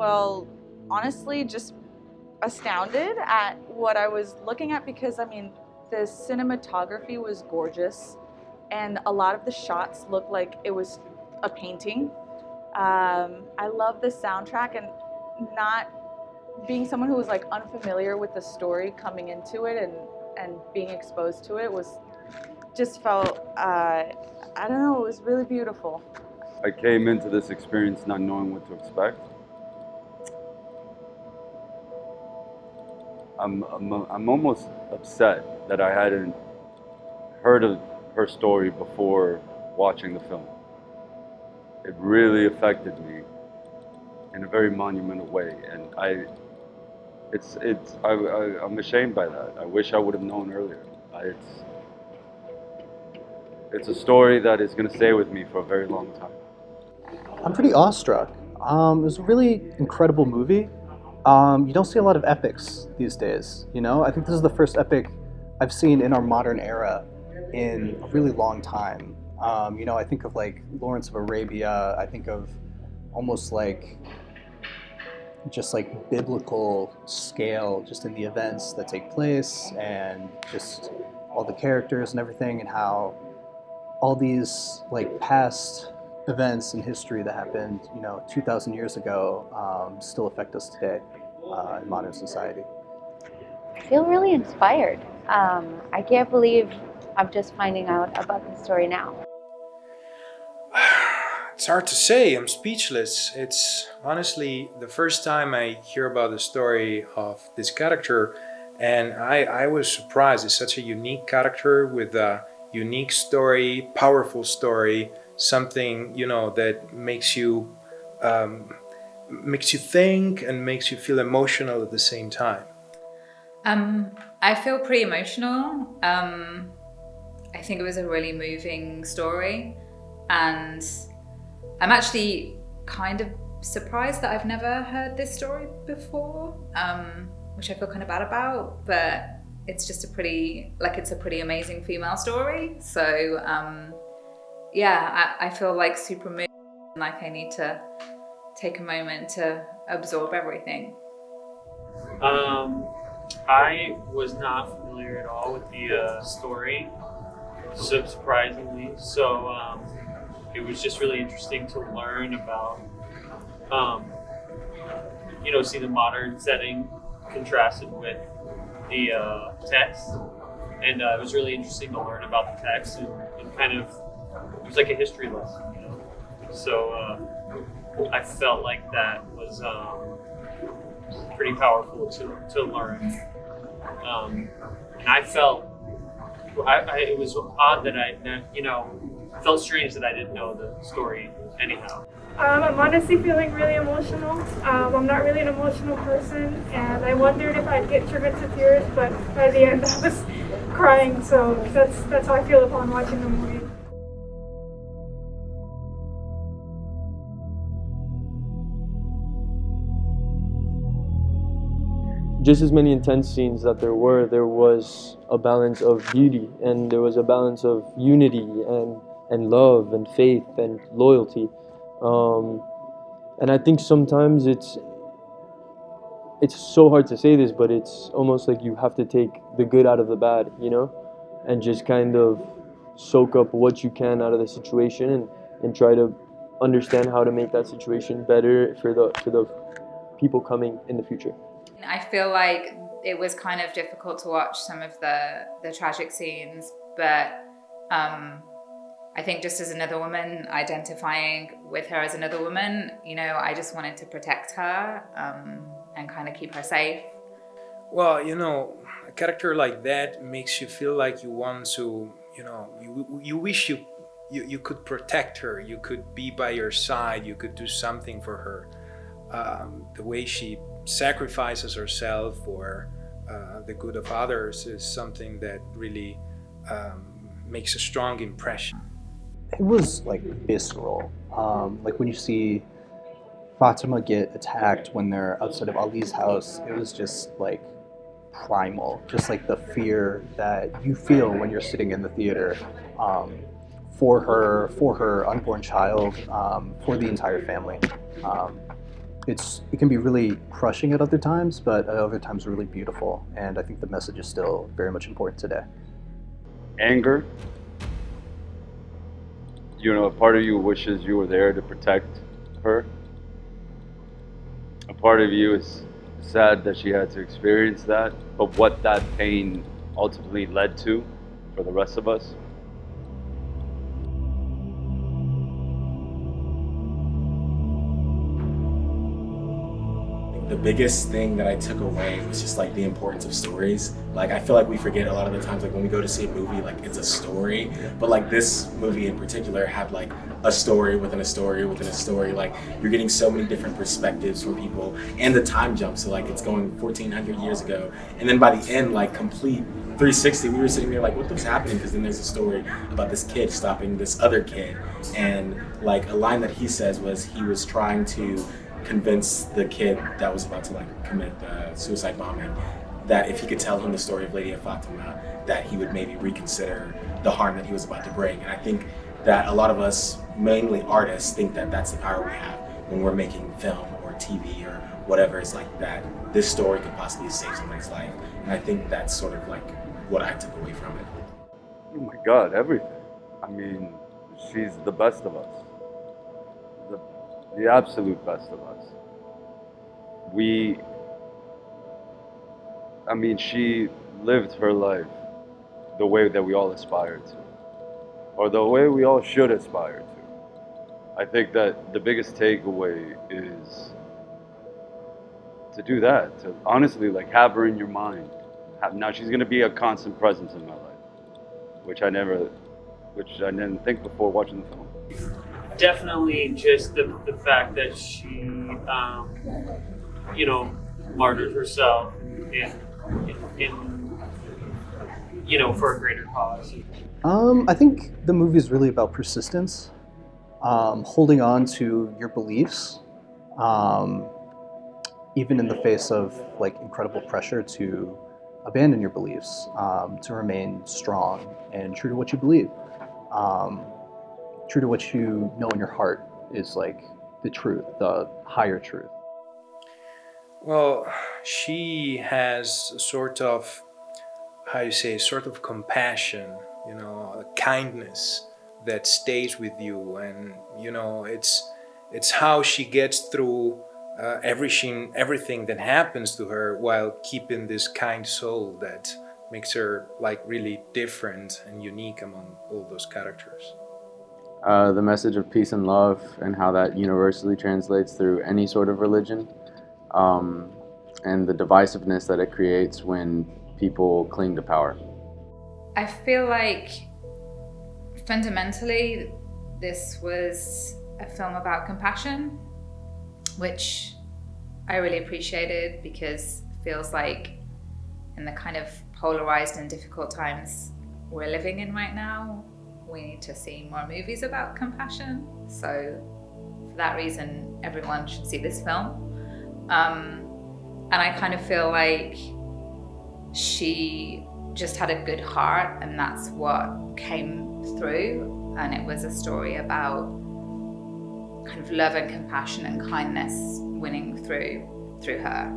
Well, honestly, just astounded at what I was looking at because, I mean, the cinematography was gorgeous and a lot of the shots looked like it was a painting. I love the soundtrack, and not being someone who was like unfamiliar with the story coming into it and being exposed to it was just felt, I don't know, it was really beautiful. I came into this experience not knowing what to expect. I'm almost upset that I hadn't heard of her story before watching the film. It really affected me in a very monumental way, and I'm ashamed by that. I wish I would have known earlier. It's a story that is going to stay with me for a very long time. I'm pretty awestruck. It was a really incredible movie. You don't see a lot of epics these days, you know? I think this is the first epic I've seen in our modern era in a really long time. You know, I think of like Lawrence of Arabia. I think of almost like just like biblical scale just in the events that take place and just all the characters and everything, and how all these like past events in history that happened, you know, 2,000 years ago still affect us today in modern society. I feel really inspired. I can't believe I'm just finding out about the story now. It's hard to say. I'm speechless. It's honestly the first time I hear about the story of this character, and I was surprised. It's such a unique character with a unique story, powerful story, something, you know, that makes you think and makes you feel emotional at the same time. I feel pretty emotional. I think it was a really moving story, and I'm actually kind of surprised that I've never heard this story before, which I feel kind of bad about, but it's just it's a pretty amazing female story. So yeah, I feel like super moved, like I need to take a moment to absorb everything. I was not familiar at all with the story, so surprisingly. So it was just really interesting to learn about, see the modern setting contrasted with the text. And it was really interesting to learn about the text and kind of, it was like a history lesson, you know? So I felt like that was pretty powerful to learn. And I felt, it was odd that felt strange that I didn't know the story anyhow. I'm honestly feeling really emotional. I'm not really an emotional person, and I wondered if I'd get driven to tears, but by the end I was crying, so that's how I feel upon watching the movie. Just as many intense scenes that there was a balance of beauty, and there was a balance of unity and love and faith and loyalty. And I think sometimes it's so hard to say this, but it's almost like you have to take the good out of the bad, you know, and just kind of soak up what you can out of the situation and try to understand how to make that situation better for the people coming in the future. I feel like it was kind of difficult to watch some of the tragic scenes, but I think just as another woman, identifying with her as another woman, you know, I just wanted to protect her and kind of keep her safe. Well, you know, a character like that makes you feel like you want to, you know, you wish you could protect her, you could be by her side, you could do something for her. The way she sacrifices herself for the good of others is something that really makes a strong impression. It was like visceral. Like when you see Fatima get attacked when they're outside of Ali's house, it was just like primal, just like the fear that you feel when you're sitting in the theater for her unborn child, for the entire family. it can be really crushing at other times, but at other times really beautiful. And I think the message is still very much important today. Anger. You know, a part of you wishes you were there to protect her. A part of you is sad that she had to experience that, but what that pain ultimately led to for the rest of us. The biggest thing that I took away was just like the importance of stories. Like I feel like we forget a lot of the times, like when we go to see a movie, like it's a story, but like this movie in particular had like a story within a story within a story. Like you're getting so many different perspectives from people, and the time jump. So like it's going 1400 years ago, and then by the end, like complete 360, we were sitting there like, what was happening? Because then there's a story about this kid stopping this other kid, and like a line that he says was he was trying to convince the kid that was about to like commit the suicide bombing that if he could tell him the story of Lady Fatima, that he would maybe reconsider the harm that he was about to bring. And I think that a lot of us, mainly artists, think that that's the power we have when we're making film or TV or whatever. It's like that this story could possibly save somebody's life. And I think that's sort of like what I took away from it. Oh my God, everything. I mean, she's the best of us. The absolute best of us. She lived her life the way that we all aspire to, or the way we all should aspire to. I think that the biggest takeaway is to do that, to honestly like have her in your mind. Now she's gonna be a constant presence in my life, which I didn't think before watching the film. Definitely just the fact that she, martyred herself in for a greater cause. I think the movie is really about persistence, holding on to your beliefs, even in the face of like incredible pressure to abandon your beliefs, to remain strong and true to what you believe. True to what you know in your heart is like the truth, the higher truth. Well, she has a sort of compassion, a kindness that stays with you, and it's how she gets through everything that happens to her while keeping this kind soul that makes her like really different and unique among all those characters. The message of peace and love, and how that universally translates through any sort of religion, and the divisiveness that it creates when people cling to power. I feel like fundamentally this was a film about compassion, which I really appreciated, because it feels like in the kind of polarized and difficult times we're living in right now, we need to see more movies about compassion. So for that reason, everyone should see this film. And I kind of feel like she just had a good heart, and that's what came through. And it was a story about kind of love and compassion and kindness winning through her.